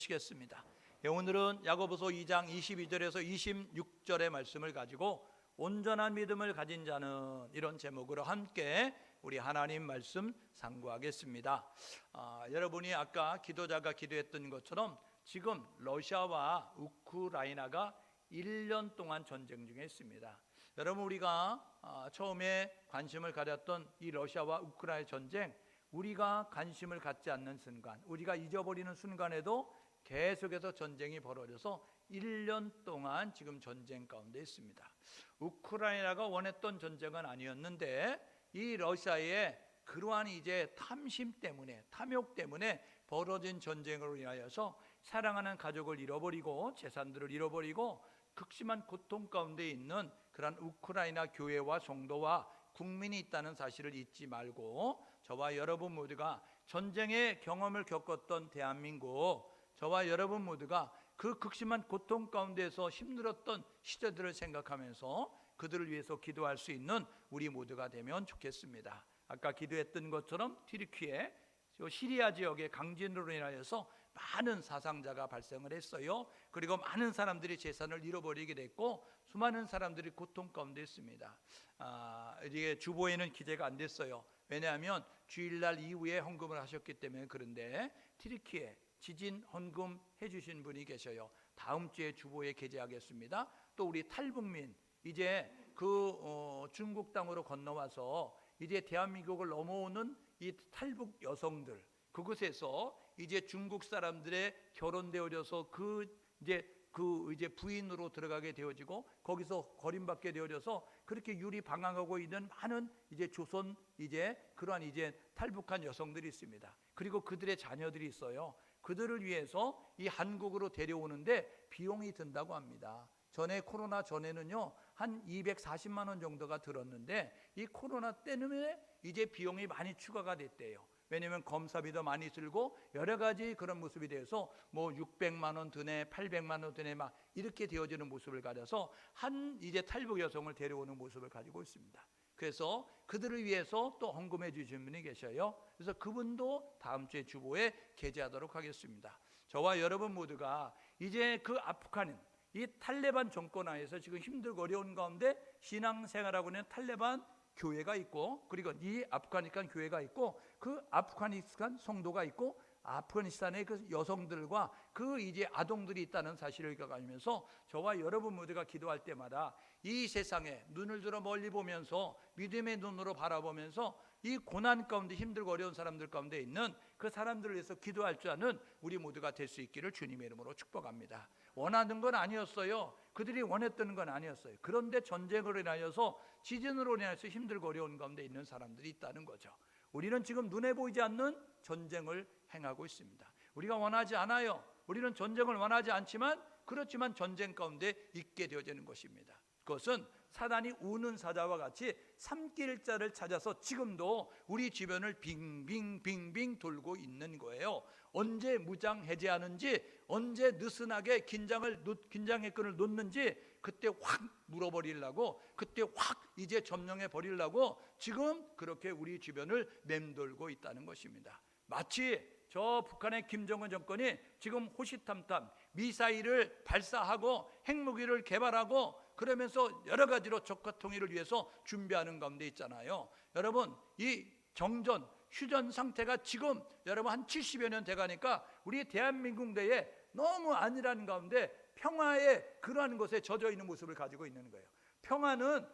시겠습니다. 오늘은 야고보서 2장 22절에서 26절의 말씀을 가지고 온전한 믿음을 가진 자는 이런 제목으로 함께 우리 하나님 말씀 상고하겠습니다. 여러분이 아까 기도자가 기도했던 것처럼 지금 러시아와 우크라이나가 1년 동안 전쟁 중에 있습니다. 여러분, 우리가 처음에 관심을 가졌던 이 러시아와 우크라이나 전쟁, 우리가 관심을 갖지 않는 순간, 우리가 잊어버리는 순간에도 계속해서 전쟁이 벌어져서 1년 동안 지금 전쟁 가운데 있습니다. 우크라이나가 원했던 전쟁은 아니었는데 이 러시아의 그러한 이제 탐심 때문에, 탐욕 때문에 벌어진 전쟁으로 인하여서 사랑하는 가족을 잃어버리고 재산들을 잃어버리고 극심한 고통 가운데 있는 그런 우크라이나 교회와 성도와 국민이 있다는 사실을 잊지 말고, 저와 여러분 모두가 전쟁의 경험을 겪었던 대한민국, 저와 여러분 모두가 그 극심한 고통 가운데서 힘들었던 시대들을 생각하면서 그들을 위해서 기도할 수 있는 우리 모두가 되면 좋겠습니다. 아까 기도했던 것처럼 튀르키예, 시리아 지역의 강진으로 인하여서 많은 사상자가 발생을 했어요. 그리고 많은 사람들이 재산을 잃어버리게 됐고 수많은 사람들이 고통 가운데 있습니다. 이게 주보에는 기재가 안 됐어요. 왜냐하면 주일날 이후에 헌금을 하셨기 때문에. 그런데 튀르키예 지진 헌금 해주신 분이 계셔요. 다음 주에 주보에 게재하겠습니다. 또 우리 탈북민, 이제 중국 땅으로 건너와서 이제 대한민국을 넘어오는 이 탈북 여성들, 그곳에서 이제 중국 사람들의 결혼되어져서 이제 부인으로 들어가게 되어지고 거기서 거림받게 되어져서 그렇게 유리방황하고 있는 많은 이제 조선 그러한 탈북한 여성들이 있습니다. 그리고 그들의 자녀들이 있어요. 그들을 위해서 이 한국으로 데려오는데 비용이 든다고 합니다. 전에 코로나 전에는요 한 240만 원 정도가 들었는데 이 코로나 때문에 이제 비용이 많이 추가가 됐대요. 왜냐하면 검사비도 많이 들고 여러 가지 그런 모습이 되어서 600만 원 드네, 800만 원 드네 막 이렇게 되어지는 모습을 가져서 이제 탈북 여성을 데려오는 모습을 가지고 있습니다. 그래서 그들을 위해서 또 헌금해 주신 분이 계셔요. 그래서 그분도 다음 주에 주보에 게재하도록 하겠습니다. 저와 여러분 모두가 이제 그 아프간, 이 탈레반 정권 하에서 지금 힘들고 어려운 가운데 신앙생활하고 있는 탈레반 교회가 있고, 그리고 이 아프가니스탄 교회가 있고, 그 아프가니스탄 성도가 있고, 아프가니스탄의 그 여성들과 그 이제 아동들이 있다는 사실을 가지면서 저와 여러분 모두가 기도할 때마다 이 세상에 눈을 들어 멀리 보면서 믿음의 눈으로 바라보면서 이 고난 가운데 힘들고 어려운 사람들 가운데 있는 그 사람들을 위해서 기도할 줄 아는 우리 모두가 될 수 있기를 주님의 이름으로 축복합니다. 원하는 건 아니었어요. 그들이 원했던 건 아니었어요. 그런데 전쟁으로 인하여서, 지진으로 인하여서 힘들고 어려운 가운데 있는 사람들이 있다는 거죠. 우리는 지금 눈에 보이지 않는 전쟁을 행하고 있습니다. 우리가 원하지 않아요. 우리는 전쟁을 원하지 않지만, 그렇지만 전쟁 가운데 있게 되어지는 것입니다. 그것은 사단이 우는 사자와 같이 삼킬 자를 찾아서 지금도 우리 주변을 빙빙빙빙 돌고 있는 거예요. 언제 무장 해제하는지, 언제 느슨하게 긴장의 끈을 놓는지 그때 확 물어버리려고, 그때 확 이제 점령해 버리려고 지금 그렇게 우리 주변을 맴돌고 있다는 것입니다. 마치 저 북한의 김정은 정권이 지금 호시탐탐 미사일을 발사하고 핵무기를 개발하고 그러면서 여러 가지로 적과 통일을 위해서 준비하는 가운데 있잖아요. 여러분, 이 정전, 휴전 상태가 지금 여러분 한 70여 년 돼가니까 우리 대한민국 내에 너무 안일한 가운데 평화의 그러한 것에 젖어 있는 모습을 가지고 있는 거예요. 평화는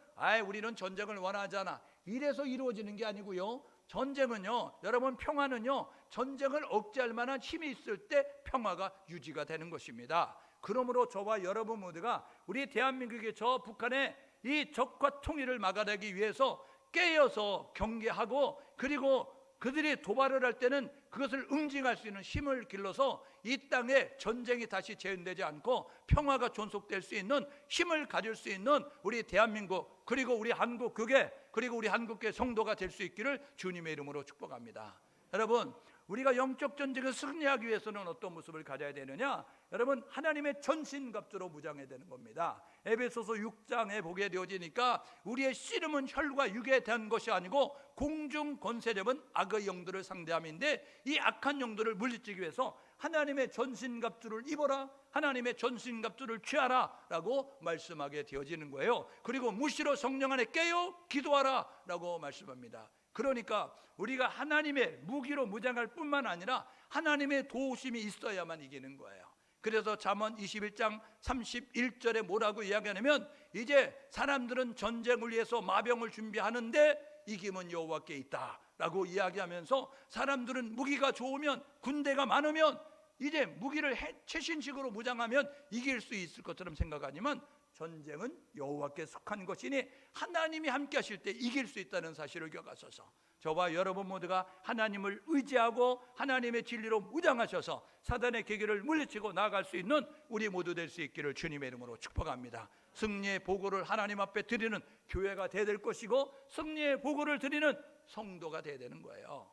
우리는 전쟁을 원하지 않아, 이래서 이루어지는 게 아니고요. 전쟁은요, 여러분, 평화는요, 전쟁을 억제할 만한 힘이 있을 때 평화가 유지가 되는 것입니다. 그러므로 저와 여러분 모두가 우리 대한민국의 저 북한의 이 적과 통일을 막아내기 위해서 깨어서 경계하고, 그리고 그들이 도발을 할 때는 그것을 응징할 수 있는 힘을 길러서 이 땅에 전쟁이 다시 재현되지 않고 평화가 존속될 수 있는 힘을 가질 수 있는 우리 대한민국, 그리고 우리 한국교회, 그리고 우리 한국교회 성도가 될 수 있기를 주님의 이름으로 축복합니다. 여러분, 우리가 영적 전쟁을 승리하기 위해서는 어떤 모습을 가져야 되느냐? 여러분, 하나님의 전신갑주로 무장해야 되는 겁니다. 에베소서 6장에 보게 되어지니까 우리의 씨름은 혈과 육에 대한 것이 아니고 공중 권세 잡은 악의 영들을 상대함인데, 이 악한 영들을 물리치기 위해서 하나님의 전신갑주를 입어라, 하나님의 전신갑주를 취하라 라고 말씀하게 되어지는 거예요. 그리고 무시로 성령 안에 깨어 기도하라 라고 말씀합니다. 그러니까 우리가 하나님의 무기로 무장할 뿐만 아니라 하나님의 도우심이 있어야만 이기는 거예요. 그래서 잠언 21장 31절에 뭐라고 이야기하냐면, 이제 사람들은 전쟁을 위해서 마병을 준비하는데 이김은 여호와께 있다 라고 이야기하면서, 사람들은 무기가 좋으면, 군대가 많으면, 이제 무기를 최신식으로 무장하면 이길 수 있을 것처럼 생각하지만, 전쟁은 여호와께 속한 것이니 하나님이 함께 하실 때 이길 수 있다는 사실을 기억하소서. 저와 여러분 모두가 하나님을 의지하고 하나님의 진리로 무장하셔서 사단의 계계를 물리치고 나아갈 수 있는 우리 모두 될 수 있기를 주님의 이름으로 축복합니다. 승리의 보고를 하나님 앞에 드리는 교회가 되어야 될 것이고, 승리의 보고를 드리는 성도가 되어야 되는 거예요.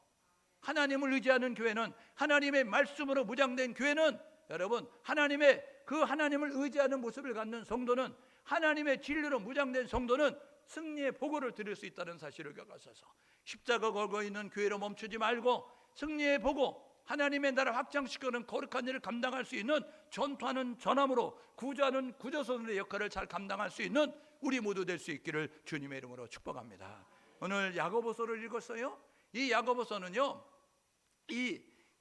하나님을 의지하는 교회는, 하나님의 말씀으로 무장된 교회는, 여러분, 하나님을 의지하는 모습을 갖는 성도는, 하나님의 진리로 무장된 성도는 승리의 보고를 드릴 수 있다는 사실을 기억하소서. 십자가 걸고 있는 교회로 멈추지 말고 승리의 보고, 하나님의 나라 확장시키는 거룩한 일을 감당할 수 있는, 전투하는 전함으로 구조하는 구조선의 역할을 잘 감당할 수 있는 우리 모두 될 수 있기를 주님의 이름으로 축복합니다. 오늘 야고보서를 읽었어요. 이 야고보서는요,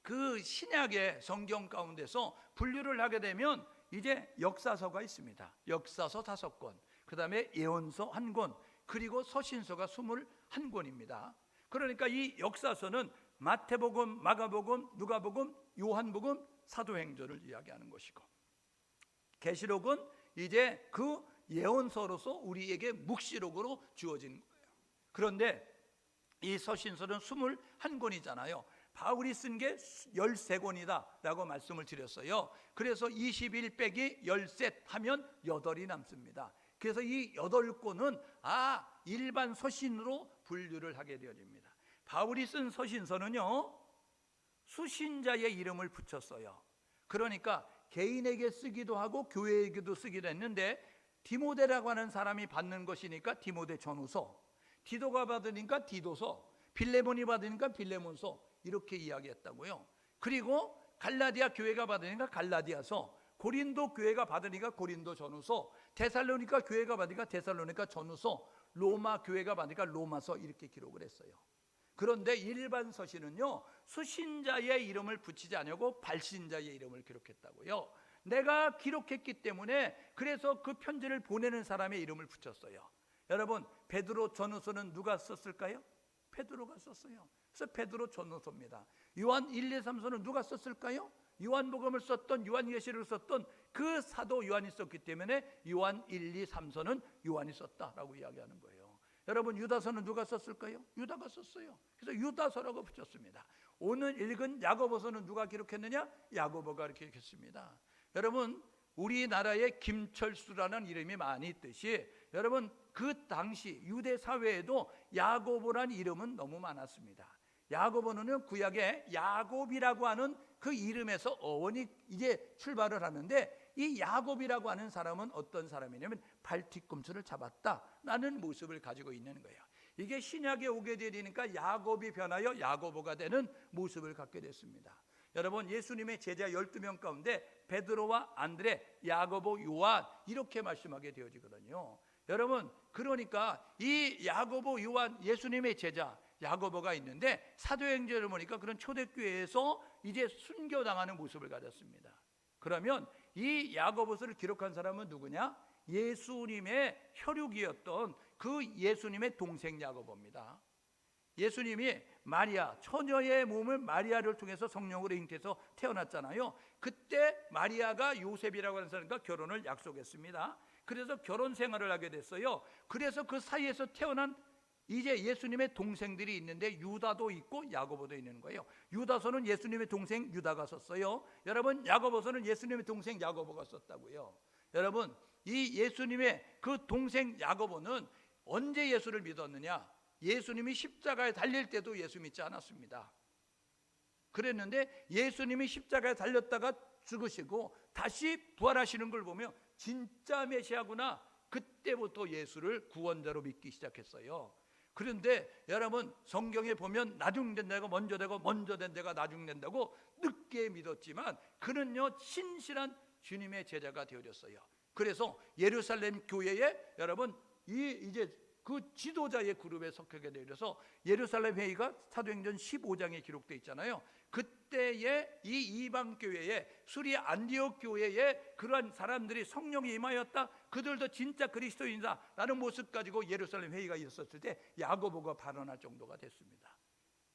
그 신약의 성경 가운데서 분류를 하게 되면 이제 역사서가 있습니다. 역사서 5권, 그 다음에 예언서 1권, 그리고 서신서가 21권입니다. 그러니까 이 역사서는 마태복음, 마가복음, 누가복음, 요한복음, 사도행전을 이야기하는 것이고, 계시록은 이제 그 예언서로서 우리에게 묵시록으로 주어진 거예요. 그런데 이 서신서는 21권이잖아요. 바울이 쓴 게 13권이다 라고 말씀을 드렸어요. 그래서 21 빼기 13 하면 8이 남습니다. 그래서 이 8권은 일반 서신으로 분류를 하게 되어집니다. 바울이 쓴 서신서는요, 수신자의 이름을 붙였어요. 그러니까 개인에게 쓰기도 하고 교회에게도 쓰기도 했는데, 디모데라고 하는 사람이 받는 것이니까 디모데 전후서, 디도가 받으니까 디도서, 빌레몬이 받으니까 빌레몬서, 이렇게 이야기했다고요. 그리고 갈라디아 교회가 받으니까 갈라디아서, 고린도 교회가 받으니까 고린도 전후서, 데살로니가 교회가 받으니까 데살로니가 전후서, 로마 교회가 받으니까 로마서, 이렇게 기록을 했어요. 그런데 일반 서신은요, 수신자의 이름을 붙이지 않고 발신자의 이름을 기록했다고요. 내가 기록했기 때문에, 그래서 그 편지를 보내는 사람의 이름을 붙였어요. 여러분, 베드로 전후서는 누가 썼을까요? 베드로가 썼어요. 그래서 베드로 전후서입니다. 요한 1, 2, 3서는 누가 썼을까요? 요한복음을 썼던, 요한계시를 썼던 그 사도 요한이 썼기 때문에 요한 1, 2, 3서는 요한이 썼다라고 이야기하는 거예요. 여러분, 유다서는 누가 썼을까요? 유다가 썼어요. 그래서 유다서라고 붙였습니다. 오늘 읽은 야고보서는 누가 기록했느냐? 야고보가 기록했습니다. 여러분, 우리나라에 김철수라는 이름이 많이 있듯이, 여러분, 그 당시 유대 사회에도 야고보라는 이름은 너무 많았습니다. 야고보는 구약에 야곱이라고 하는 그 이름에서 어원이 이제 출발을 하는데, 이 야곱이라고 하는 사람은 어떤 사람이냐면 발뒤꿈치를 잡았다라는 모습을 가지고 있는 거예요. 이게 신약에 오게 되니까 야곱이 변하여 야고보가 되는 모습을 갖게 됐습니다. 여러분, 예수님의 제자 12명 가운데 베드로와 안드레, 야고보, 요한, 이렇게 말씀하게 되어지거든요. 여러분, 그러니까 이 야고보, 요한, 예수님의 제자 야고보가 있는데, 사도행전을 보니까 그런 초대교회에서 이제 순교당하는 모습을 가졌습니다. 그러면 이 야고보서를 기록한 사람은 누구냐? 예수님의 혈육이었던 그 예수님의 동생 야고보입니다. 예수님이 마리아, 처녀의 몸을 마리아를 통해서 성령으로 잉태해서 태어났잖아요. 그때 마리아가 요셉이라고 하는 사람과 결혼을 약속했습니다. 그래서 결혼 생활을 하게 됐어요. 그래서 그 사이에서 태어난 이제 예수님의 동생들이 있는데, 유다도 있고 야고보도 있는 거예요. 유다서는 예수님의 동생 유다가 썼어요. 여러분, 야고보서는 예수님의 동생 야고보가 썼다고요. 여러분, 이 예수님의 그 동생 야고보는 언제 예수를 믿었느냐? 예수님이 십자가에 달릴 때도 예수 믿지 않았습니다. 그랬는데 예수님이 십자가에 달렸다가 죽으시고 다시 부활하시는 걸 보면 진짜 메시아구나, 그때부터 예수를 구원자로 믿기 시작했어요. 그런데 여러분 성경에 보면 나중된 데가 먼저 되고 먼저 된 데가 나중된다고 늦게 믿었지만 그는요 신실한 주님의 제자가 되어졌어요. 그래서 예루살렘 교회에 여러분 이제 그 지도자의 그룹에 속하게 되어서 예루살렘 회의가 사도행전 15장에 기록되어 있잖아요. 그때에 이 이방 교회에 수리 안디옥 교회에 그러한 사람들이 성령이 임하였다, 그들도 진짜 그리스도인이다 라는 모습 가지고 예루살렘 회의가 있었을 때 야고보가 발언할 정도가 됐습니다.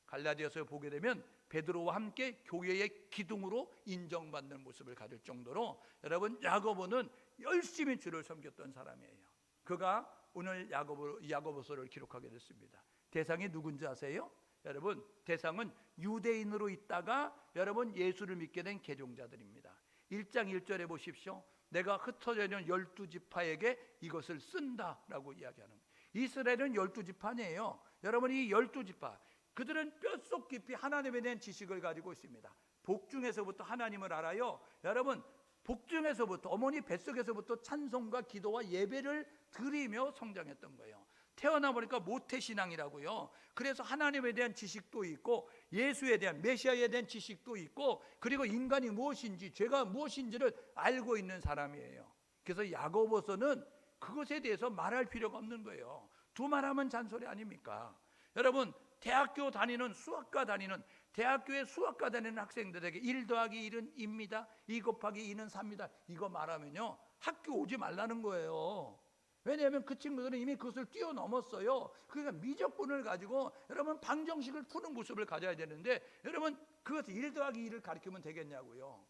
갈라디아서에 보게 되면 베드로와 함께 교회의 기둥으로 인정받는 모습을 가질 정도로 여러분 야고보는 열심히 주를 섬겼던 사람이에요. 그가 오늘 야고보서를 기록하게 됐습니다. 대상이 누군지 아세요? 여러분 대상은 유대인으로 있다가 여러분 예수를 믿게 된 개종자들입니다. 1장 1절에 보십시오. 내가 흩어져 있는 12지파에게 이것을 쓴다라고 이야기하는 거예요. 이스라엘은 12지파니에요. 여러분 이 12지파 그들은 뼛속 깊이 하나님에 대한 지식을 가지고 있습니다. 복중에서부터 하나님을 알아요. 여러분 복중에서부터 어머니 뱃속에서부터 찬송과 기도와 예배를 드리며 성장했던 거예요. 태어나 보니까 모태신앙이라고요. 그래서 하나님에 대한 지식도 있고 예수에 대한 메시아에 대한 지식도 있고 그리고 인간이 무엇인지 죄가 무엇인지를 알고 있는 사람이에요. 그래서 야고보서는 그것에 대해서 말할 필요가 없는 거예요. 두말하면 잔소리 아닙니까? 여러분 대학교 다니는 수학과 다니는 대학교에 수학과 다니는 학생들에게 1 더하기 1은 2입니다. 2 곱하기 2는 3입니다. 이거 말하면요 학교 오지 말라는 거예요. 왜냐하면 그 친구들은 이미 그것을 뛰어넘었어요. 그러니까 미적분을 가지고 여러분 방정식을 푸는 모습을 가져야 되는데 여러분 그것을 1 더하기 2를 가르치면 되겠냐고요.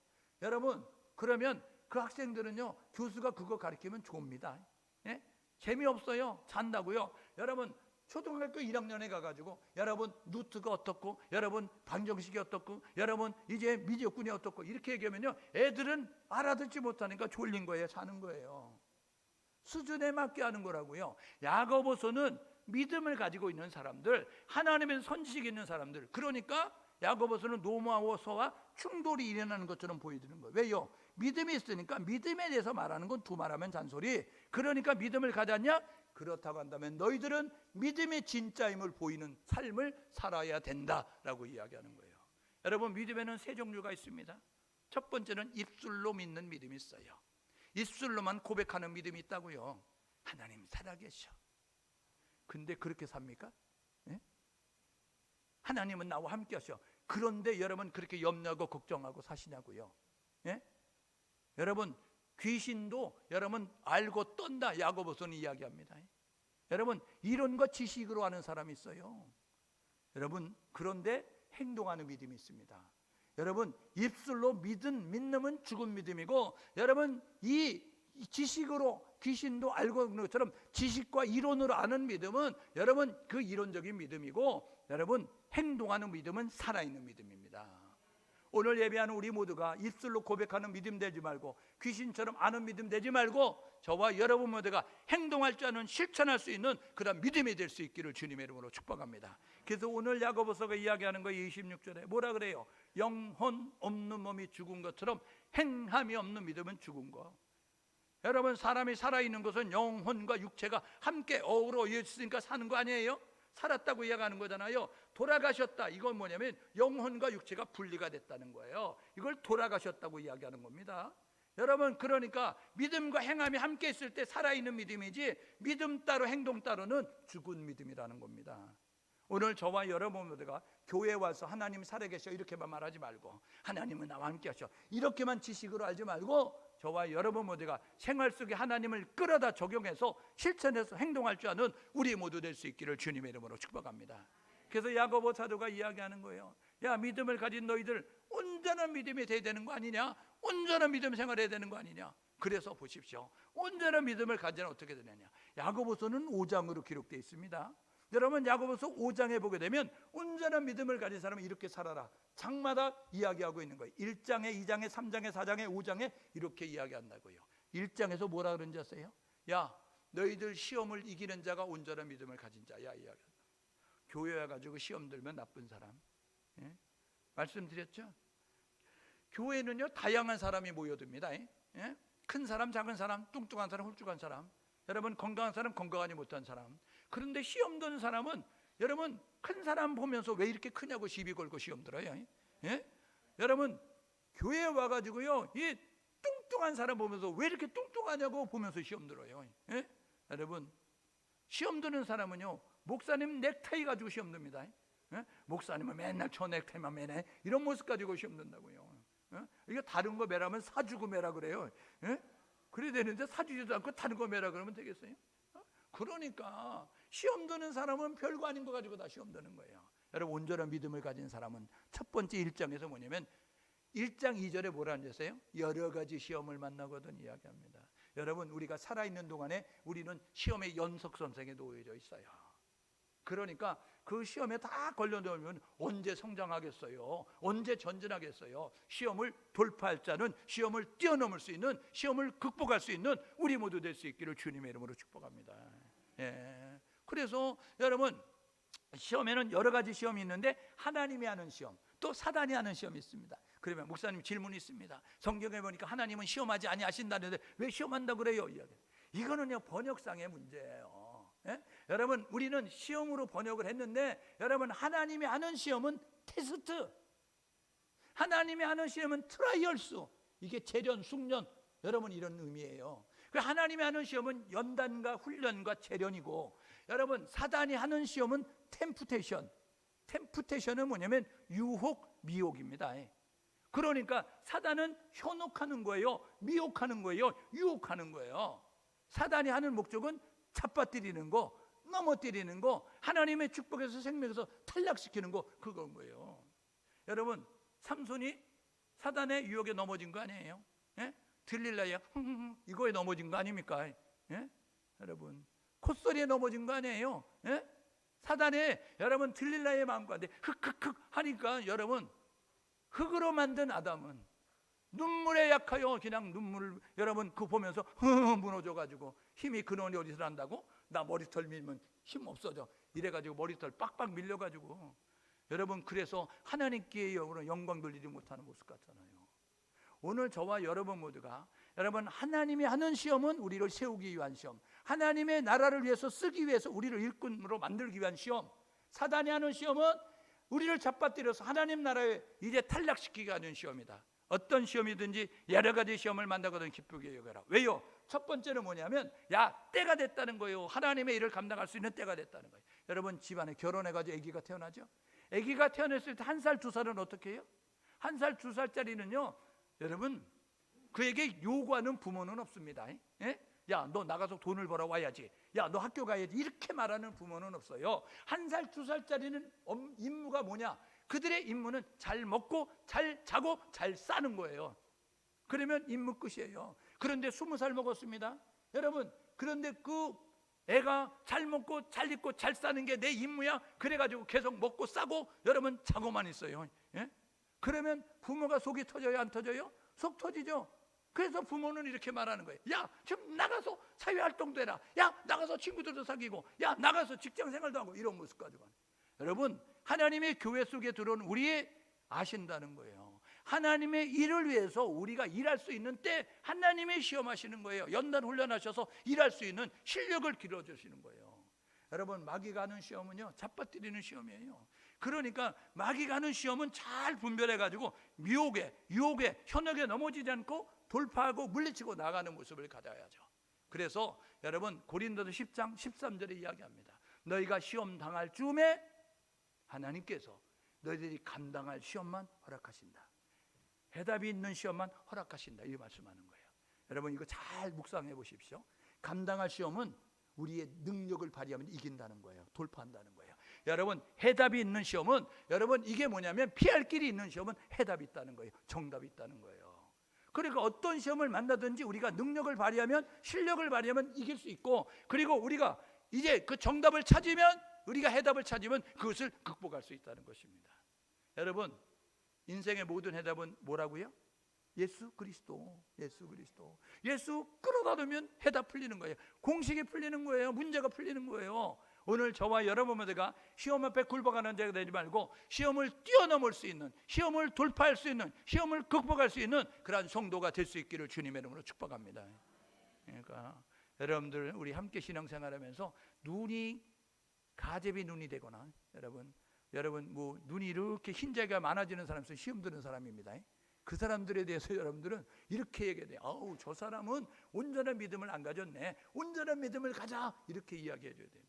여러분 그러면 그 학생들은요 교수가 그거 가르치면 좋습니다. 예? 재미없어요. 잔다고요. 여러분 초등학교 1학년에 가가지고 여러분 루트가 어떻고 여러분 방정식이 어떻고 여러분 이제 미적분이 어떻고 이렇게 얘기하면요 애들은 알아듣지 못하니까 졸린 거예요. 자는 거예요. 수준에 맞게 하는 거라고요. 야고보서는 믿음을 가지고 있는 사람들, 하나님의 선지식이 있는 사람들, 그러니까 야고보서는 노마오서와 충돌이 일어나는 것처럼 보여드리는 거예요. 왜요? 믿음이 있으니까 믿음에 대해서 말하는 건 두말하면 잔소리. 그러니까 믿음을 가졌냐? 그렇다고 한다면 너희들은 믿음의 진짜임을 보이는 삶을 살아야 된다라고 이야기하는 거예요. 여러분 믿음에는 세 종류가 있습니다. 첫 번째는 입술로 믿는 믿음이 있어요. 입술로만 고백하는 믿음이 있다고요. 하나님 살아계셔. 근데 그렇게 삽니까? 예? 하나님은 나와 함께 하셔. 그런데 여러분 그렇게 염려하고 걱정하고 사시냐고요. 예? 여러분 귀신도 여러분 알고 떤다 야고보서는 이야기합니다. 여러분 이론과 지식으로 하는 사람이 있어요. 여러분 그런데 행동하는 믿음이 있습니다. 여러분 입술로 믿음은 죽은 믿음이고 여러분 이 지식으로 귀신도 알고 있는 것처럼 지식과 이론으로 아는 믿음은 여러분 그 이론적인 믿음이고 여러분 행동하는 믿음은 살아있는 믿음입니다. 오늘 예배하는 우리 모두가 입술로 고백하는 믿음 되지 말고 귀신처럼 아는 믿음 되지 말고 저와 여러분 모두가 행동할 줄 아는 실천할 수 있는 그런 믿음이 될 수 있기를 주님의 이름으로 축복합니다. 그래서 오늘 야고보서가 이야기하는 거 26절에 뭐라 그래요? 영혼 없는 몸이 죽은 것처럼 행함이 없는 믿음은 죽은 거. 여러분 사람이 살아있는 것은 영혼과 육체가 함께 어우러 있으니까 사는 거 아니에요? 살았다고 이야기하는 거잖아요. 돌아가셨다. 이건 뭐냐면 영혼과 육체가 분리가 됐다는 거예요. 이걸 돌아가셨다고 이야기하는 겁니다. 여러분 그러니까 믿음과 행함이 함께 있을 때 살아있는 믿음이지 믿음 따로 행동 따로는 죽은 믿음이라는 겁니다. 오늘 저와 여러분 모두가 교회에 와서 하나님 살아계셔 이렇게만 말하지 말고 하나님은 나와 함께 하셔 이렇게만 지식으로 알지 말고 저와 여러분 모두가 생활 속에 하나님을 끌어다 적용해서 실천해서 행동할 줄 아는 우리 모두 될 수 있기를 주님의 이름으로 축복합니다. 그래서 야고보 사도가 이야기하는 거예요. 야 믿음을 가진 너희들 온전한 믿음이 돼야 되는 거 아니냐? 온전한 믿음 생활해야 되는 거 아니냐? 그래서 보십시오. 온전한 믿음을 가지면 어떻게 되느냐? 야고보서는 5장으로 기록되어 있습니다. 여러분 야고보서 5장에 보게 되면 온전한 믿음을 가진 사람은 이렇게 살아라 장마다 이야기하고 있는 거예요. 1장에 2장에 3장에 4장에 5장에 이렇게 이야기한다고요. 1장에서 뭐라 그런지 아세요? 야 너희들 시험을 이기는 자가 온전한 믿음을 가진 자야 이야기한다. 교회 와가지고 시험 들면 나쁜 사람. 예? 말씀드렸죠? 교회는요 다양한 사람이 모여듭니다. 예? 큰 사람 작은 사람 뚱뚱한 사람 홀쭉한 사람 여러분 건강한 사람 건강하지 못한 사람 그런데 시험 드는 사람은 여러분 큰 사람 보면서 왜 이렇게 크냐고 시비 걸고 시험 들어요. 예? 여러분 교회에 와가지고요, 이 뚱뚱한 사람 보면서 왜 이렇게 뚱뚱하냐고 보면서 시험 들어요. 예? 여러분 시험 드는 사람은요, 목사님 넥타이 가지고 시험 듭니다. 예? 목사님은 맨날 저 넥타이만 매네, 이런 모습 가지고 시험 든다고요. 예? 이거 다른 거 매라면 사주고 매라 그래요. 예? 그래야 되는데 사주지도 않고 다른 거 매라 그러면 되겠어요? 그러니까 시험 드는 사람은 별거 아닌 거 가지고 다 시험 드는 거예요. 여러분 온전한 믿음을 가진 사람은 첫 번째 1장에서 뭐냐면 1장 2절에 뭐라 하셨어요? 여러 가지 시험을 만나거든 이야기합니다. 여러분 우리가 살아있는 동안에 우리는 시험의 연속선상에 놓여져 있어요. 그러니까 그 시험에 다 걸려들면 언제 성장하겠어요? 언제 전진하겠어요? 시험을 돌파할 자는 시험을 뛰어넘을 수 있는, 시험을 극복할 수 있는 우리 모두 될 수 있기를 주님의 이름으로 축복합니다. 예. 그래서 여러분 시험에는 여러 가지 시험이 있는데 하나님이 하는 시험, 또 사단이 하는 시험이 있습니다. 그러면 목사님 질문이 있습니다. 성경에 보니까 하나님은 시험하지 아니하신다는데 왜 시험한다 그래요? 이거는요 번역상의 문제예요. 예? 여러분 우리는 시험으로 번역을 했는데 여러분 하나님이 하는 시험은 테스트, 하나님이 하는 시험은 트라이얼스, 이게 재련, 숙련, 여러분 이런 의미예요. 하나님이 하는 시험은 연단과 훈련과 재련이고, 여러분 사단이 하는 시험은 템프테이션. 템프테이션은 뭐냐면 유혹, 미혹입니다. 그러니까 사단은 현혹하는 거예요, 미혹하는 거예요, 유혹하는 거예요. 사단이 하는 목적은 잡아뜨리는 거, 넘어뜨리는 거, 하나님의 축복에서 생명에서 탈락시키는 거, 그건 거예요. 여러분 삼손이 사단의 유혹에 넘어진 거 아니에요? 예? 들릴라야 이거에 넘어진 거 아닙니까? 예? 여러분 콧소리에 넘어진 거 아니에요? 예? 사단에 여러분 들릴라의 마음과 흑흑흑 하니까 여러분 흙으로 만든 아담은 눈물에 약하여 그냥 눈물을 여러분 그 보면서 무너져가지고 힘이 근원이 어디서 난다고? 나 머리털 밀면 힘 없어져 이래가지고 머리털 빡빡 밀려가지고 여러분 그래서 하나님께 영광 돌리지 못하는 모습 같잖아요. 오늘 저와 여러분 모두가 여러분 하나님이 하는 시험은 우리를 세우기 위한 시험, 하나님의 나라를 위해서 쓰기 위해서 우리를 일꾼으로 만들기 위한 시험, 사단이 하는 시험은 우리를 잡아뜨려서 하나님 나라에 이제 탈락시키게 하는 시험이다. 어떤 시험이든지 여러 가지 시험을 만나거든 기쁘게 여겨라. 왜요? 첫 번째는 뭐냐면 때가 됐다는 거예요. 하나님의 일을 감당할 수 있는 때가 됐다는 거예요. 여러분 집안에 결혼해가지고 아기가 태어나죠. 아기가 태어났을 때 1살, 2살은 어떻게 해요? 1살, 2살짜리는요 여러분 그에게 요구하는 부모는 없습니다. 예? 야 너 나가서 돈을 벌어 와야지, 야 너 학교 가야지, 이렇게 말하는 부모는 없어요. 1살, 2살짜리는 임무가 뭐냐? 그들의 임무는 잘 먹고 잘 자고 잘 싸는 거예요. 그러면 임무 끝이에요. 그런데 20살 먹었습니다. 여러분 그런데 그 애가 잘 먹고 잘 입고 잘 싸는 게 내 임무야? 그래가지고 계속 먹고 싸고 여러분 자고만 있어요. 예? 그러면 부모가 속이 터져요, 안 터져요? 속 터지죠. 그래서 부모는 이렇게 말하는 거예요. 야 좀 나가서 사회활동도 해라, 야 나가서 친구들도 사귀고, 야 나가서 직장생활도 하고, 이런 모습 가지고. 여러분 하나님의 교회 속에 들어온 우리의 아신다는 거예요. 하나님의 일을 위해서 우리가 일할 수 있는 때 하나님의 시험하시는 거예요. 연단 훈련하셔서 일할 수 있는 실력을 길러주시는 거예요. 여러분 마귀가 하는 시험은요 잡아뜨리는 시험이에요. 그러니까 마귀가 하는 시험은 잘 분별해가지고 유혹에 현혹에 넘어지지 않고 돌파하고 물리치고 나가는 모습을 가져야죠. 그래서 여러분 고린도서 10장 13절에 이야기합니다. 너희가 시험 당할 즈음에 하나님께서 너희들이 감당할 시험만 허락하신다. 해답이 있는 시험만 허락하신다, 이 말씀하는 거예요. 여러분 이거 잘 묵상해 보십시오. 감당할 시험은 우리의 능력을 발휘하면 이긴다는 거예요. 돌파한다는 거예요. 여러분 해답이 있는 시험은 여러분 이게 뭐냐면 피할 길이 있는 시험은 해답이 있다는 거예요. 정답이 있다는 거예요. 그러니까 어떤 시험을 만나든지 우리가 능력을 발휘하면, 실력을 발휘하면 이길 수 있고, 그리고 우리가 이제 그 정답을 찾으면, 우리가 해답을 찾으면 그것을 극복할 수 있다는 것입니다. 여러분 인생의 모든 해답은 뭐라고요? 예수 그리스도. 예수 그리스도. 예수 끌어다 두면 해답 풀리는 거예요. 공식이 풀리는 거예요. 문제가 풀리는 거예요. 오늘 저와 여러분 모두가 시험 앞에 굴복하는 자가 되지 말고 시험을 뛰어넘을 수 있는, 시험을 돌파할 수 있는, 시험을 극복할 수 있는 그러한 성도가 될 수 있기를 주님의 이름으로 축복합니다. 그러니까 여러분들 우리 함께 신앙생활하면서 눈이 가제비 눈이 되거나 여러분 뭐 눈이 이렇게 흰자가 많아지는 사람 있어요. 시험 드는 사람입니다. 그 사람들에 대해서 여러분들은 이렇게 얘기해야 돼요. 아우, 저 사람은 온전한 믿음을 안 가졌네. 온전한 믿음을 가자, 이렇게 이야기해 줘야 돼요.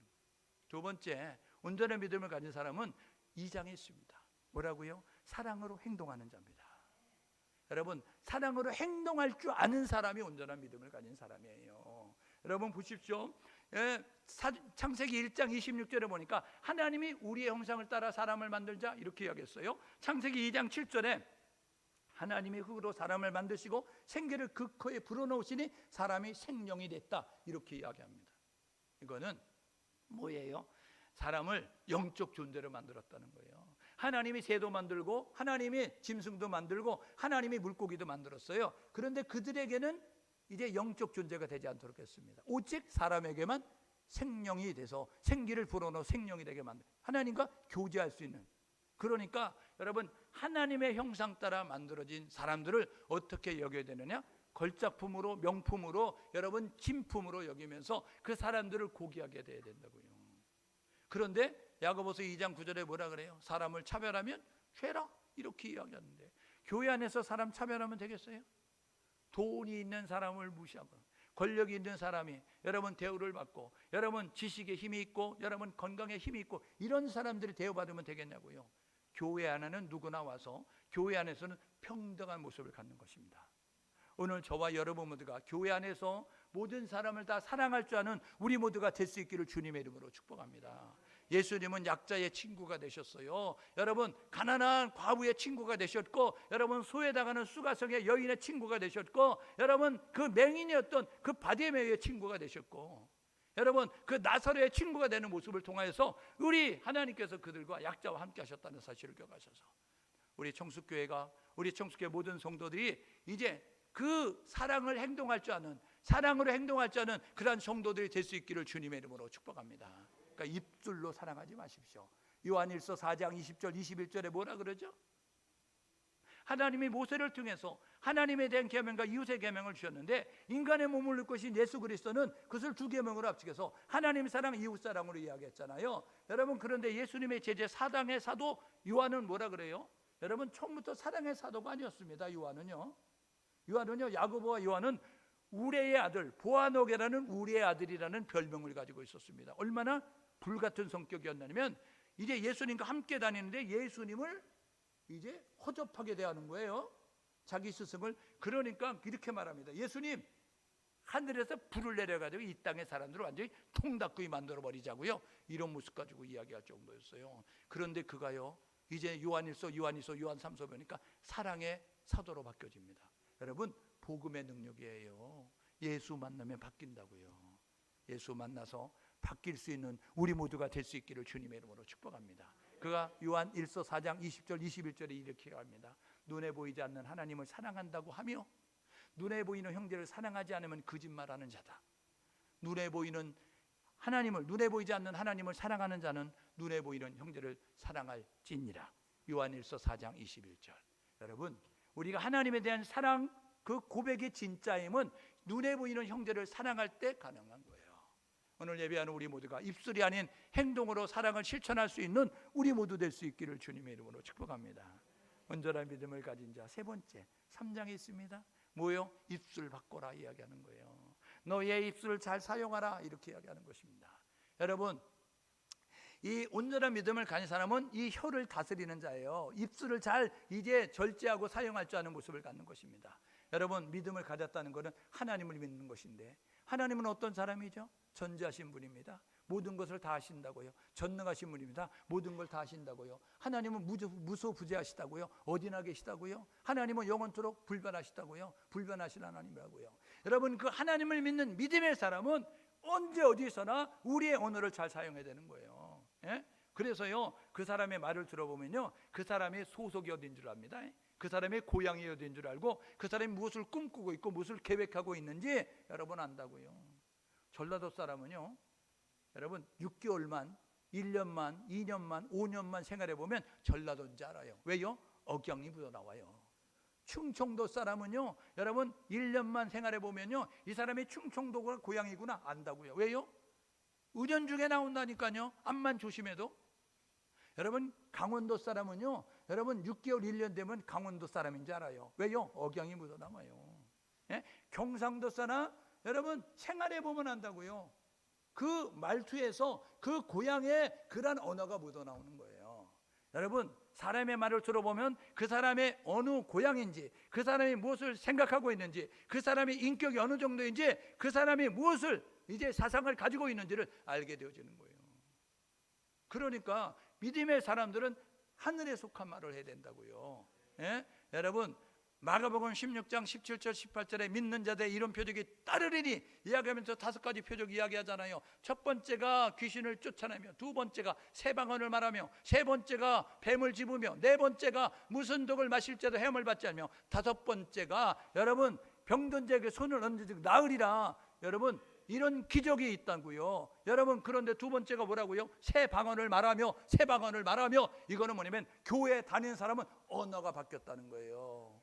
두 번째, 온전한 믿음을 가진 사람은 2장에 있습니다. 뭐라고요? 사랑으로 행동하는 자입니다. 여러분, 사랑으로 행동할 줄 아는 사람이 온전한 믿음을 가진 사람이에요. 여러분 보십시오. 창세기 1장 26절에 보니까 하나님이 우리의 형상을 따라 사람을 만들자, 이렇게 이야기했어요. 창세기 2장 7절에 하나님이 흙으로 사람을 만드시고 생기를 그 코에 불어넣으시니 사람이 생명이 됐다, 이렇게 이야기합니다. 이거는 뭐예요? 사람을 영적 존재로 만들었다는 거예요. 하나님이 새도 만들고 하나님이 짐승도 만들고 하나님이 물고기도 만들었어요. 그런데 그들에게는 이제 영적 존재가 되지 않도록 했습니다. 오직 사람에게만 생명이 돼서 생기를 불어넣어 생명이 되게 만들, 하나님과 교제할 수 있는. 그러니까 여러분, 하나님의 형상 따라 만들어진 사람들을 어떻게 여겨야 되느냐? 걸작품으로, 명품으로, 여러분 진품으로 여기면서 그 사람들을 고귀하게 돼야 된다고요. 그런데 야고보서 2장 9절에 뭐라 그래요? 사람을 차별하면 죄라, 이렇게 이야기하는데, 교회 안에서 사람 차별하면 되겠어요? 돈이 있는 사람을 무시하고, 권력이 있는 사람이 여러분 대우를 받고, 여러분 지식에 힘이 있고, 여러분 건강에 힘이 있고, 이런 사람들이 대우받으면 되겠냐고요. 교회 안에는 누구나 와서 교회 안에서는 평등한 모습을 갖는 것입니다. 오늘 저와 여러분 모두가 교회 안에서 모든 사람을 다 사랑할 줄 아는 우리 모두가 될 수 있기를 주님의 이름으로 축복합니다. 예수님은 약자의 친구가 되셨어요. 여러분, 가난한 과부의 친구가 되셨고, 여러분 소외당하는 수가성의 여인의 친구가 되셨고, 여러분 그 맹인이었던 그 바디메이의 친구가 되셨고, 여러분 그 나사로의 친구가 되는 모습을 통하여서 우리 하나님께서 그들과 약자와 함께 하셨다는 사실을 기억하셔서 우리 청숙교회가, 우리 청숙교회 모든 성도들이 이제 그 사랑을 행동할 줄 아는, 사랑으로 행동할 줄 아는 그러한 성도들이 될 수 있기를 주님의 이름으로 축복합니다. 그러니까 입술로 사랑하지 마십시오. 요한일서 4장 20절 21절에 뭐라 그러죠? 하나님이 모세를 통해서 하나님에 대한 계명과 이웃의 계명을 주셨는데, 인간의 몸을 입고 신 예수 그리스도는 그것을 두 계명으로 합치게서 하나님 사랑, 이웃 사랑으로 이야기했잖아요. 여러분, 그런데 예수님의 제자 사랑의 사도 요한은 뭐라 그래요? 여러분, 처음부터 사랑의 사도가 아니었습니다. 요한은요, 야고보와 요한은 우레의 아들, 보아노게라는 우리의 아들이라는 별명을 가지고 있었습니다. 얼마나 불같은 성격이었냐면, 이제 예수님과 함께 다니는데 예수님을 이제 허접하게 대하는 거예요. 자기 스승을. 그러니까 이렇게 말합니다. 예수님, 하늘에서 불을 내려가지고 이 땅의 사람들을 완전히 통닭구이 만들어 버리자고요. 이런 모습 가지고 이야기할 정도였어요. 그런데 그가요, 이제 요한일서, 요한 3서 보니까 사랑의 사도로 바뀌어집니다. 여러분, 복음의 능력이에요. 예수 만나면 바뀐다고요. 예수 만나서 바뀔 수 있는 우리 모두가 될 수 있기를 주님의 이름으로 축복합니다. 그가 요한 1서 4장 20절 21절에 이렇게 합니다. 눈에 보이지 않는 하나님을 사랑한다고 하며 눈에 보이는 형제를 사랑하지 않으면 거짓말하는 자다. 눈에 보이는 하나님을, 눈에 보이지 않는 하나님을 사랑하는 자는 눈에 보이는 형제를 사랑할지니라. 요한 1서 4장 21절. 여러분, 우리가 하나님에 대한 사랑, 그 고백의 진짜임은 눈에 보이는 형제를 사랑할 때 가능한 거예요. 오늘 예배하는 우리 모두가 입술이 아닌 행동으로 사랑을 실천할 수 있는 우리 모두 될 수 있기를 주님의 이름으로 축복합니다. 온전한 믿음을 가진 자, 세 번째 3장에 있습니다. 뭐예요? 입술 바꿔라 이야기하는 거예요. 너의 입술을 잘 사용하라, 이렇게 이야기하는 것입니다. 여러분, 이 온전한 믿음을 가진 사람은 이 혀를 다스리는 자예요. 입술을 잘 이제 절제하고 사용할 줄 아는 모습을 갖는 것입니다. 여러분, 믿음을 가졌다는 것은 하나님을 믿는 것인데, 하나님은 어떤 사람이죠? 전지하신 분입니다. 모든 것을 다 하신다고요. 전능하신 분입니다. 모든 걸 다 하신다고요. 하나님은 무소부재하시다고요. 어디나 계시다고요. 하나님은 영원토록 불변하시다고요. 불변하신 하나님이라고요. 여러분, 그 하나님을 믿는 믿음의 사람은 언제 어디서나 우리의 언어를 잘 사용해야 되는 거예요. 예? 그래서요, 그 사람의 말을 들어보면요, 그 사람의 소속이 어딘 줄 압니다. 그 사람의 고향이 어딘 줄 알고, 그 사람이 무엇을 꿈꾸고 있고 무엇을 계획하고 있는지 여러분 안다고요. 전라도 사람은요, 여러분 6개월만, 1년만, 2년만, 5년만 생활해 보면 전라도인지 알아요. 왜요? 억양이 묻어나와요. 충청도 사람은요, 여러분 1년만 생활해 보면요, 이 사람이 충청도가 고향이구나 안다고요. 왜요? 은연중에 나온다니까요. 암만 조심해도. 여러분 강원도 사람은요, 여러분 6개월 1년 되면 강원도 사람인 줄 알아요. 왜요? 억양이 묻어남아요. 예? 경상도 사람 여러분 생활해 보면 안다고요. 그 말투에서 그 고향의 그런 언어가 묻어나오는 거예요. 여러분 사람의 말을 들어보면 그 사람의 어느 고향인지, 그 사람이 무엇을 생각하고 있는지, 그 사람의 인격이 어느 정도인지, 그 사람이 무엇을 이제 사상을 가지고 있는지를 알게 되어지는 거예요. 그러니까 믿음의 사람들은 하늘에 속한 말을 해야 된다고요. 예? 여러분 마가복음 16장 17절 18절에 믿는 자들의 이런 표적이 따르리니 이야기하면서 5가지 표적 이야기하잖아요. 첫 번째가 귀신을 쫓아내며, 두 번째가 새 방언을 말하며, 세 번째가 뱀을 집으며, 네 번째가 무슨 독을 마실 때도 헤엄을 받지 않으며, 다섯 번째가 여러분 병든 자에게 손을 얹어 나으리라. 여러분 이런 기적이 있다고요. 여러분 그런데 두 번째가 뭐라고요? 새 방언을 말하며, 새 방언을 말하며. 이거는 뭐냐면 교회 다니는 사람은 언어가 바뀌었다는 거예요.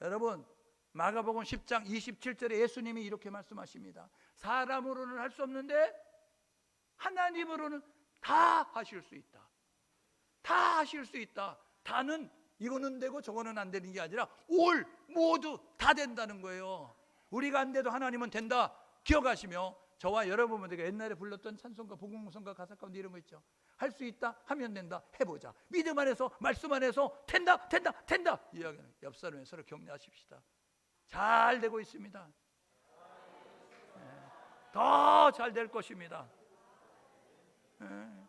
여러분 마가복음 10장 27절에 예수님이 이렇게 말씀하십니다. 사람으로는 할 수 없는데 하나님으로는 다 하실 수 있다. 다 하실 수 있다. 다는 이거는 되고 저거는 안 되는 게 아니라 올 모두 다 된다는 거예요. 우리가 안 돼도 하나님은 된다. 기억하시며 저와 여러분들에게 옛날에 불렀던 찬송가, 복음성가 가사 가운데 이런 거 있죠. 할 수 있다 하면 된다. 해보자. 믿음 안에서, 말씀 안에서 된다 된다 된다. 이야기는 옆 사람에 서로 격려하십시다. 잘 되고 있습니다. 더 잘 될 것입니다.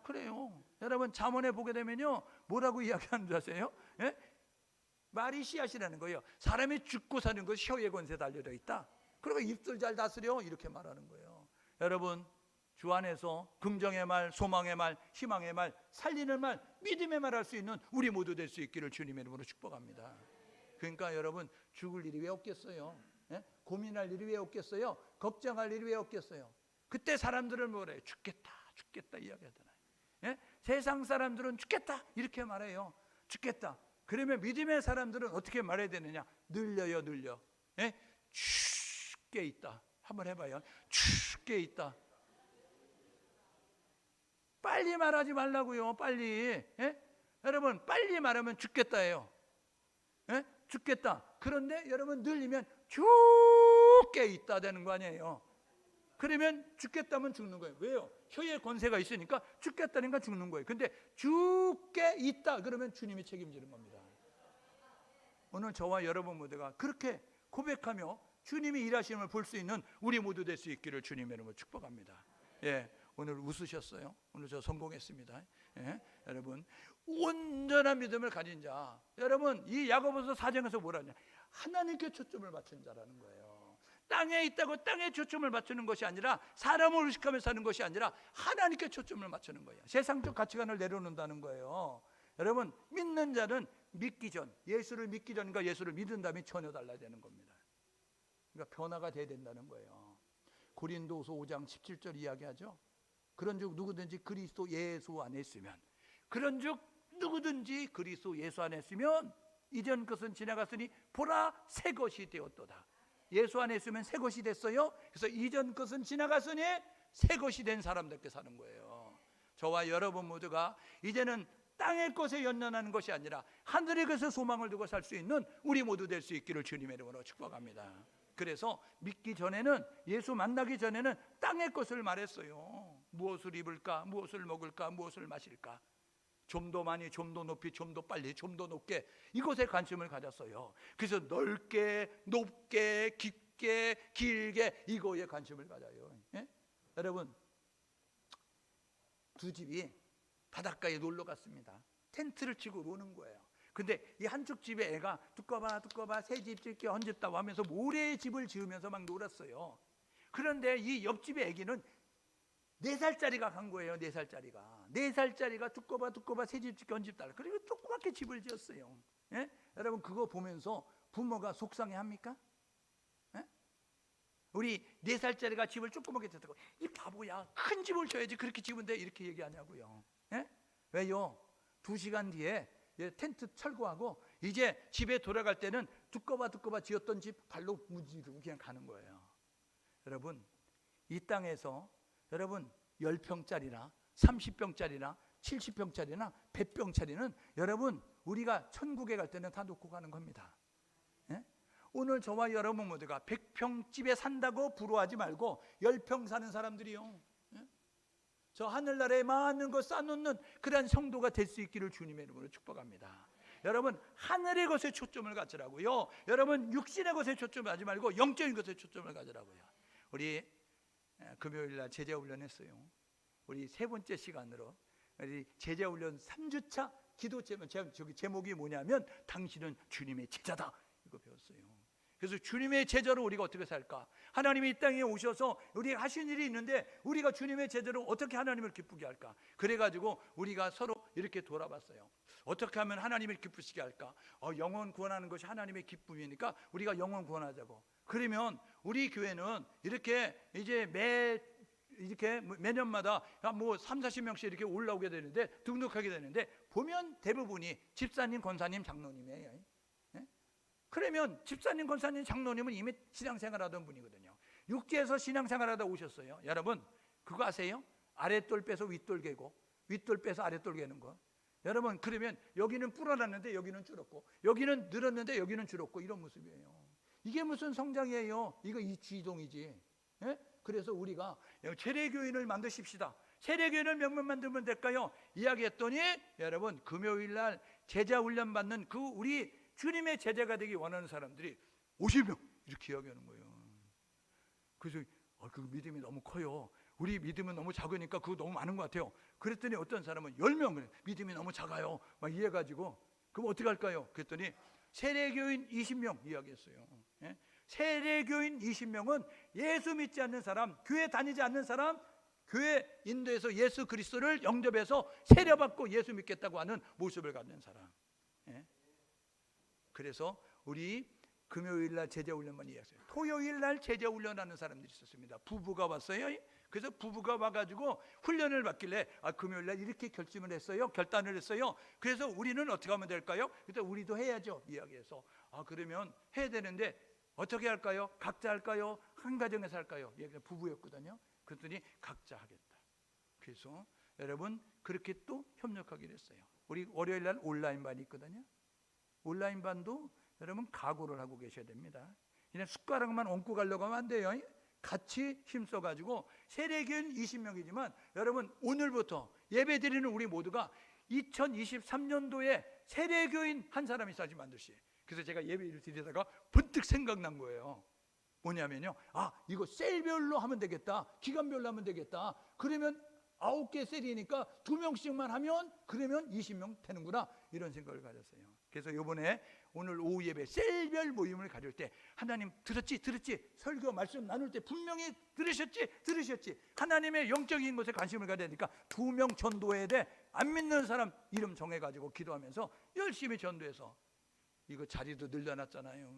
그래요. 여러분 잠언에 보게 되면요 뭐라고 이야기하는 줄 아세요? 말이 씨앗이라는 거예요. 사람이 죽고 사는 것이 혀의 권세에 달려져 있다. 그리고 입술 잘 다스려 이렇게 말하는 거예요. 여러분 주 안에서 긍정의 말, 소망의 말, 희망의 말, 살리는 말, 믿음의 말 할 수 있는 우리 모두 될 수 있기를 주님의 이름으로 축복합니다. 그러니까 여러분 죽을 일이 왜 없겠어요? 고민할 일이 왜 없겠어요? 걱정할 일이 왜 없겠어요? 그때 사람들은 뭐래요? 죽겠다 죽겠다 이야기하잖아요. 세상 사람들은 죽겠다 이렇게 말해요. 죽겠다. 그러면 믿음의 사람들은 어떻게 말해야 되느냐? 늘려요 늘려. 죽게 있다. 한번 해봐요. 죽게 있다. 빨리 말하지 말라고요. 빨리. 여러분 빨리 말하면 죽겠다예요. 죽겠다. 그런데 여러분 늘리면 죽게 있다 되는 거 아니에요. 그러면 죽겠다면 죽는 거예요. 왜요? 혀의 권세가 있으니까 죽겠다니까 죽는 거예요. 근데 죽게 있다 그러면 주님이 책임지는 겁니다. 오늘 저와 여러분 모두가 그렇게 고백하며 주님이 일하시는 걸 볼 수 있는 우리 모두 될 수 있기를 주님의 이름으로 축복합니다. 오늘 웃으셨어요? 오늘 저 성공했습니다. 여러분 온전한 믿음을 가진 자, 여러분 이 야고보서 4장에서 뭐라냐? 하나님께 초점을 맞춘 자라는 거예요. 땅에 있다고 땅에 초점을 맞추는 것이 아니라, 사람을 의식하며 사는 것이 아니라 하나님께 초점을 맞추는 거예요. 세상적 가치관을 내려놓는다는 거예요. 여러분 믿는 자는 믿기 전, 예수를 믿기 전과 예수를 믿은 다음에 전혀 달라야 되는 겁니다. 그러니까 변화가 돼야 된다는 거예요. 고린도후서 5장 17절 이야기하죠. 그런즉 누구든지 그리스도 예수 안에 있으면, 그런즉 누구든지 그리스도 예수 안에 있으면 이전 것은 지나갔으니 보라 새 것이 되었도다. 예수 안에 있으면 새 것이 됐어요. 그래서 이전 것은 지나갔으니 새 것이 된 사람답게 사는 거예요. 저와 여러분 모두가 이제는 땅의 것에 연연하는 것이 아니라 하늘의 것에 소망을 두고 살 수 있는 우리 모두 될 수 있기를 주님의 이름으로 축복합니다. 그래서 믿기 전에는, 예수 만나기 전에는 땅의 것을 말했어요. 무엇을 입을까, 무엇을 먹을까, 무엇을 마실까, 좀 더 많이, 좀 더 높이, 좀 더 빨리, 좀 더 높게, 이것에 관심을 가졌어요. 그래서 넓게, 높게, 깊게, 길게 이거에 관심을 가져요. 여러분 두 집이 바닷가에 놀러 갔습니다. 텐트를 치고 노는 거예요. 근데 이 한쪽 집에 애가 두꺼봐 새 집 짓게 헌집다고 하면서 모래의 집을 지으면서 막 놀았어요. 그런데 이 옆집의 애기는 4살짜리가 간 거예요. 4살짜리가 두꺼봐 새 집 짓게 헌집달라. 그리고 조그맣게 집을 지었어요. 여러분 그거 보면서 부모가 속상해합니까? 우리 4살짜리가 집을 조그맣게 짓다고, 이 바보야, 큰 집을 줘야지 그렇게 지으면 돼, 이렇게 얘기하냐고요. 왜요? 2시간 뒤에 텐트 철거하고 이제 집에 돌아갈 때는 두꺼봐 지었던 집 발로 무지르고 그냥 가는 거예요. 여러분 이 땅에서 여러분 10평짜리나 30평짜리나 70평짜리나 100평짜리는 여러분 우리가 천국에 갈 때는 다 놓고 가는 겁니다. 예? 오늘 저와 여러분 모두가 100평집에 산다고 부러워하지 말고 10평 사는 사람들이요, 예? 저 하늘나라에 많은 거 쌓아놓는 그런 성도가 될 수 있기를 주님의 이름으로 축복합니다. 여러분 하늘의 것에 초점을 가지라고요. 여러분 육신의 것에 초점을 하지 말고 영적인 것에 초점을 가지라고요. 우리 금요일날 제자훈련 했어요. 우리 세 번째 시간으로 우리 제자훈련 3주차 기도 제목이 뭐냐면 당신은 주님의 제자다, 이거 배웠어요. 그래서 주님의 제자로 우리가 어떻게 살까? 하나님이 이 땅에 오셔서 우리가 하신 일이 있는데 우리가 주님의 제자로 어떻게 하나님을 기쁘게 할까? 그래가지고 우리가 서로 이렇게 돌아봤어요. 어떻게 하면 하나님을 기쁘시게 할까? 영혼 구원하는 것이 하나님의 기쁨이니까 우리가 영혼 구원하자고. 그러면 우리 교회는 이렇게 이제 매년마다 뭐 30-40명씩 이렇게 올라오게 되는데, 등록하게 되는데 보면 대부분이 집사님, 권사님, 장로님이에요. 네? 그러면 집사님, 권사님, 장로님은 이미 신앙생활하던 분이거든요. 육지에서 신앙생활하다 오셨어요. 여러분 그거 아세요? 아랫돌 빼서 윗돌 개고 윗돌 빼서 아랫돌 개는 거. 여러분 그러면 여기는 불어났는데 여기는 줄었고, 여기는 늘었는데 여기는 줄었고, 이런 모습이에요. 이게 무슨 성장이에요? 이거 이지동이지. 예? 그래서 우리가 세례교인을 만드십시다. 세례교인을 몇 명 만들면 될까요? 이야기했더니 여러분 금요일날 제자훈련 받는 그 우리 주님의 제자가 되기 원하는 사람들이 50명 이렇게 이야기하는 거예요. 그래서 그 믿음이 너무 커요. 우리 믿음은 너무 작으니까 그거 너무 많은 것 같아요. 그랬더니 어떤 사람은 10명 그래. 믿음이 너무 작아요. 막 이래가지고 그럼 어떻게 할까요? 그랬더니 세례교인 20명 이야기했어요. 예? 세례교인 20명은 예수 믿지 않는 사람, 교회 다니지 않는 사람, 교회 인도에서 예수 그리스도를 영접해서 세례받고 예수 믿겠다고 하는 모습을 갖는 사람. 예? 그래서 우리 금요일날 제자훈련만 이야기했어요. 토요일날 제자훈련하는 사람들이 있었습니다. 부부가 왔어요. 그래서 부부가 와가지고 훈련을 받길래 금요일날 이렇게 결심을 했어요. 결단을 했어요. 그래서 우리는 어떻게 하면 될까요? 그래서 우리도 해야죠. 이야기해서 그러면 해야 되는데 어떻게 할까요? 각자 할까요? 한 가정에서 할까요? 부부였거든요. 그랬더니 각자 하겠다. 그래서 여러분 그렇게 또 협력하기로 했어요. 우리 월요일날 온라인반이 있거든요. 온라인반도 여러분 각오를 하고 계셔야 됩니다. 그냥 숟가락만 얹고 가려고 하면 안 돼요. 같이 힘써가지고 세례교인 20명이지만 여러분 오늘부터 예배드리는 우리 모두가 2023년도에 세례교인 한 사람이 있어야지 만들시. 그래서 제가 예배를 드리다가 번뜩 생각난 거예요. 뭐냐면요, 이거 셀별로 하면 되겠다, 기간별로 하면 되겠다. 그러면 9개 셀이니까 2명씩만 하면 그러면 20명 되는구나, 이런 생각을 가졌어요. 그래서 이번에 오늘 오후 예배 셀별 모임을 가질 때 하나님 들었지 설교 말씀 나눌 때 분명히 들으셨지 하나님의 영적인 것에 관심을 가져야 되니까 2명 전도해야 돼. 안 믿는 사람 이름 정해가지고 기도하면서 열심히 전도해서 이거 자리도 늘려놨잖아요.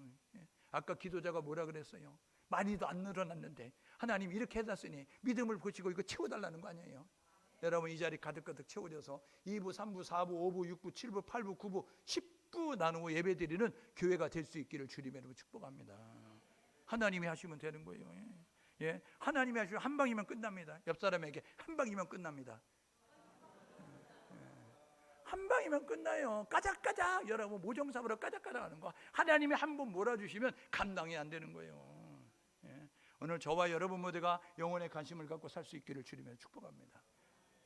아까 기도자가 뭐라 그랬어요? 많이도 안 늘어났는데 하나님 이렇게 해놨으니 믿음을 보시고 이거 채워달라는 거 아니에요? 여러분 이 자리 가득가득 채워져서 2부, 3부, 4부, 5부, 6부, 7부, 8부, 9부, 10부 나누고 예배드리는 교회가 될 수 있기를 주님의 이름으로 축복합니다. 하나님이 하시면 되는 거예요. 예, 하나님이 하시면 한 방이면 끝납니다. 옆 사람에게 한 방이면 끝납니다. 한 방이면 끝나요. 까작까작 여러분 모정사부로 까작까작 하는 거 하나님이 한 번 몰아주시면 감당이 안 되는 거예요. 예. 오늘 저와 여러분 모두가 영혼의 관심을 갖고 살 수 있기를 주님의 축복합니다.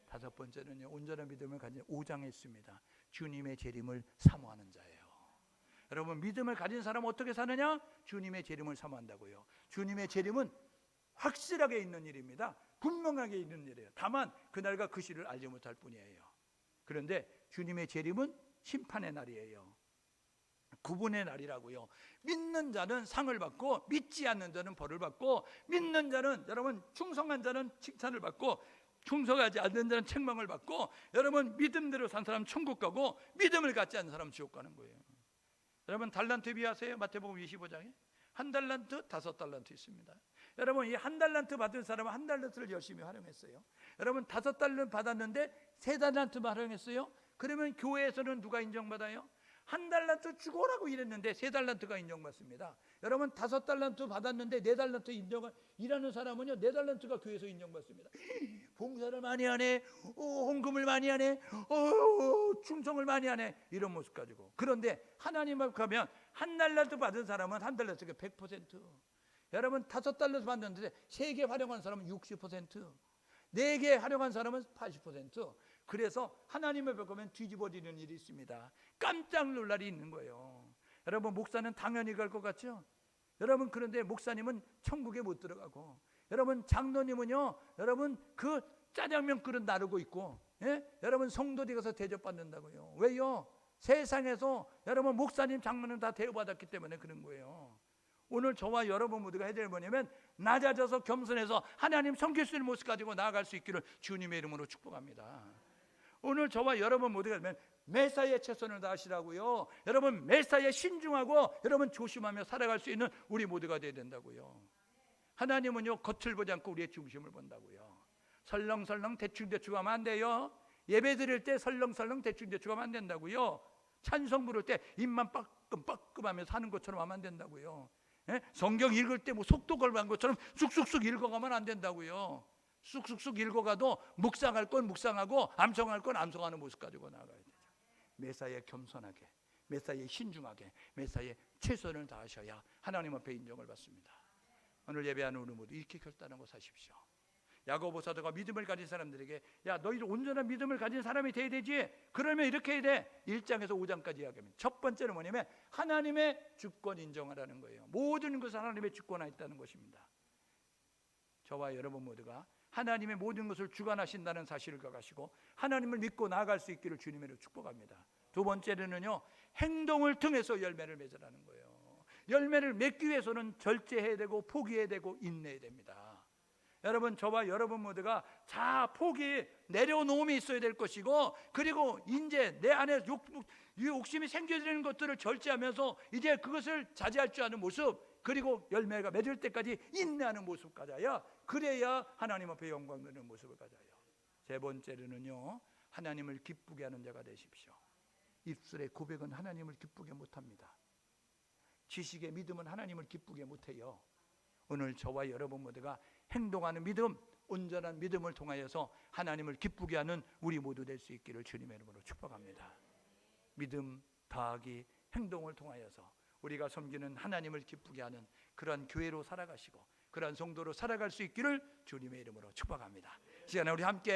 5번째는요, 온전한 믿음을 가진 5장에 있습니다. 주님의 재림을 사모하는 자예요. 여러분 믿음을 가진 사람은 어떻게 사느냐? 주님의 재림을 사모한다고요. 주님의 재림은 확실하게 있는 일입니다. 분명하게 있는 일이에요. 다만 그날과 그 시를 알지 못할 뿐이에요. 그런데 주님의 재림은 심판의 날이에요. 구분의 날이라고요. 믿는 자는 상을 받고 믿지 않는 자는 벌을 받고, 믿는 자는 여러분 충성한 자는 칭찬을 받고, 충성하지 않는 자는 책망을 받고, 여러분 믿음대로 산 사람 천국 가고 믿음을 갖지 않는 사람 지옥 가는 거예요. 여러분 달란트 비하세요. 마태복음 25장에 한 달란트, 5달란트 있습니다. 여러분 이 한 달란트 받은 사람은 한 달란트를 열심히 활용했어요. 여러분 5달란트 받았는데 3달란트 활용했어요. 그러면 교회에서는 누가 인정받아요? 한 달란트 주고라고 이랬는데 3달란트가 인정받습니다. 여러분 5달란트 받았는데 4달란트 인정을 일하는 사람은요 4달란트가 교회에서 인정받습니다. 봉사를 많이 하네, 헌금을 많이 하네, 충성을 많이 하네, 이런 모습 가지고. 그런데 하나님 앞에 가면 1달란트 받은 사람은 1달란트가 100%, 여러분 5달란트 받는데 3개 활용한 사람은 60%, 4개 활용한 사람은 80%. 그래서 하나님 앞에 가면 뒤집어지는 일이 있습니다. 깜짝 놀랄 일이 있는 거예요. 여러분 목사는 당연히 갈 것 같죠? 여러분 그런데 목사님은 천국에 못 들어가고, 여러분 장로님은요 여러분 그 짜장면 그릇 나르고 있고, 예? 여러분 성도들이 가서 대접받는다고요. 왜요? 세상에서 여러분 목사님 장로는 다 대우받았기 때문에 그런 거예요. 오늘 저와 여러분 모두가 해야 될 뭐냐면 낮아져서 겸손해서 하나님 섬길 수 있는 모습 가지고 나아갈 수 있기를 주님의 이름으로 축복합니다. 오늘 저와 여러분 모두가 메사의 최선을 다하시라고요. 여러분 메사에 신중하고 여러분 조심하며 살아갈 수 있는 우리 모두가 되어야 된다고요. 하나님은요 겉을 보지 않고 우리의 중심을 본다고요. 설렁설렁 대충대충 하면 안 돼요. 예배 드릴 때 설렁설렁 대충대충 하면 안 된다고요. 찬송 부를 때 입만 빠끔빠끔하면서 하는 것처럼 하면 안 된다고요. 예? 성경 읽을 때 뭐 속도 걸만 것처럼 쑥쑥쑥 읽어가면 안 된다고요. 쑥쑥쑥 읽어가도 묵상할 건 묵상하고 암송할 건 암송하는 모습 가지고 나가야 되죠. 메사에 겸손하게, 메사에 신중하게, 메사에 최선을 다하셔야 하나님 앞에 인정을 받습니다. 오늘 예배하는 우리 모두 이렇게 결단하고 사십시오. 야고보 사도가 믿음을 가진 사람들에게 야 너희들 온전한 믿음을 가진 사람이 돼야 되지, 그러면 이렇게 해야 돼. 1장에서 5장까지 이야기합니다. 첫 번째는 뭐냐면 하나님의 주권 인정하라는 거예요. 모든 것은 하나님의 주권에 있다는 것입니다. 저와 여러분 모두가 하나님의 모든 것을 주관하신다는 사실을 가가시고 하나님을 믿고 나아갈 수 있기를 주님으로 축복합니다. 두 번째는요 행동을 통해서 열매를 맺으라는 거예요. 열매를 맺기 위해서는 절제해야 되고 포기해야 되고 인내해야 됩니다. 여러분 저와 여러분 모두가 포기 내려놓음이 있어야 될 것이고, 그리고 이제 내 안에 욕심이 생겨지는 것들을 절제하면서 이제 그것을 자제할 줄 아는 모습, 그리고 열매가 맺을 때까지 인내하는 모습 가져야, 그래야 하나님 앞에 영광 되는 모습을 가져요. 세 번째로는요 하나님을 기쁘게 하는 자가 되십시오. 입술의 고백은 하나님을 기쁘게 못합니다. 지식의 믿음은 하나님을 기쁘게 못해요. 오늘 저와 여러분 모두가 행동하는 믿음, 온전한 믿음을 통하여서 하나님을 기쁘게 하는 우리 모두 될 수 있기를 주님의 이름으로 축복합니다. 믿음 더하기 행동을 통하여서 우리가 섬기는 하나님을 기쁘게 하는 그러한 교회로 살아가시고 그러한 성도로 살아갈 수 있기를 주님의 이름으로 축복합니다. 시간에 우리 함께